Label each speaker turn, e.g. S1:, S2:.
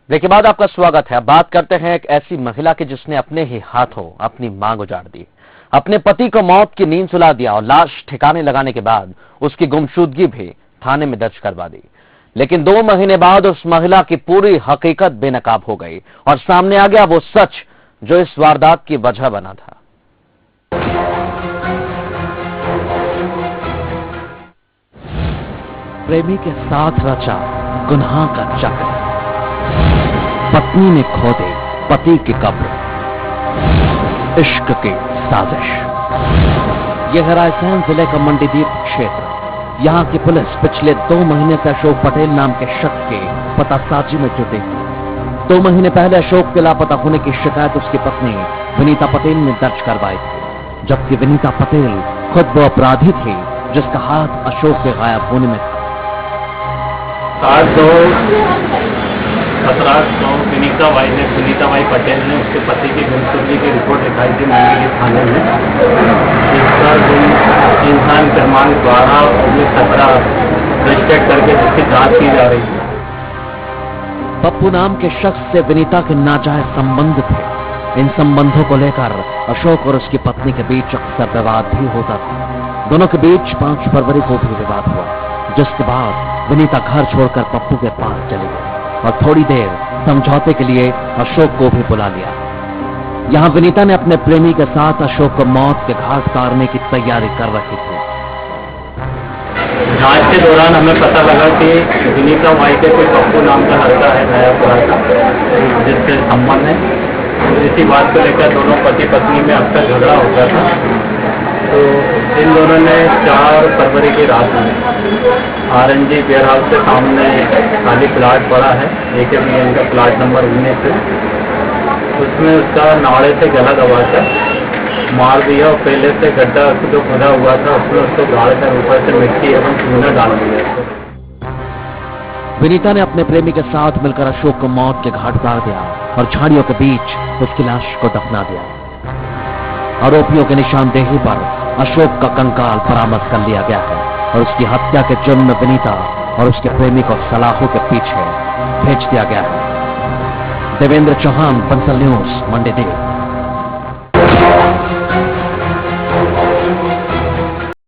S1: Break के बाद आपका स्वागत है। अब बात करते हैं एक ऐसी महिला की जिसने अपने ही हाथों अपनी मांग उजाड़ दी, अपने पति को मौत की नींद सुला दिया और लाश ठिकाने लगाने के बाद उसकी गुमशुदगी भी थाने में दर्ज करवा दी। लेकिन 2 महीने बाद उस महिला की पूरी हकीकत बेनकाब हो गई और सामने आ गया वो सच जो इस वारदात की वजह बना था। प्रेमी के साथ रचा गुनाह का चक्र, पत्नी ने खोदे पति की कब्र, इश्क की साजिश। यह है रायसेन जिले का मंडीदीप क्षेत्र। यहां की पुलिस पिछले 2 महीने से अशोक पटेल नाम के शख्स के पतासाजी में जुटी थी। 2 महीने पहले अशोक के लापता होने की शिकायत उसकी पत्नी विनीता पटेल ने दर्ज करवाई थी, जबकि विनीता पटेल खुद वो अपराधी थी जिसका हाथ अशोक के गायब होने में था।
S2: 17 विनीता बाई पटेल ने उसके पति की गुमशुदगी की रिपोर्ट लिखाई थी मंडी थाने में, जिसका इंसान प्रमाण 12/17 रजिस्टर्ड करके जिसकी जांच की जा रही है।
S1: पप्पू नाम के शख्स से विनीता के नाजायज संबंध थे। इन संबंधों को लेकर अशोक और उसकी पत्नी के बीच अक्सर विवाद भी होता था। दोनों के बीच 5 फरवरी को भी विवाद हुआ, जिसके बाद विनीता घर छोड़कर पप्पू के पास चली गई और थोड़ी देर समझौते के लिए अशोक को भी बुला लिया। यहां विनीता ने अपने प्रेमी के साथ अशोक को मौत के घाट उतारने की तैयारी कर रखी थी।
S2: जांच के दौरान हमें पता लगा कि विनीता बाई के कोई पप्पू नाम का लड़का है नयापुरा का, जिससे संबंध है। इसी बात को लेकर दोनों पति पत्नी में अक्सर झगड़ा हो गया था। तो इन दोनों ने 4 फरवरी की रात में आरएनजी वेयर हाउस के सामने खाली प्लाट पड़ा है, AKBN का प्लाट नंबर 19 है, उसमें उसका नाड़े से गला दबाकर मार दिया और पहले से गड्ढा जो खुदा हुआ था उसमें उसको गाड़ कर ऊपर से मिट्टी एवं चूना डाल दिया।
S1: विनीता ने अपने प्रेमी के साथ मिलकर अशोक को मौत के घाट उतार दिया और झाड़ियों के बीच उसकी लाश को दफना दिया। आरोपियों के निशानदेही पर अशोक का कंकाल बरामद कर लिया गया है और उसकी हत्या के जुर्म में विनीता और उसके प्रेमी को सलाखों के पीछे भेज दिया गया है। देवेंद्र चौहान, बंसल न्यूज, मंडीदीप।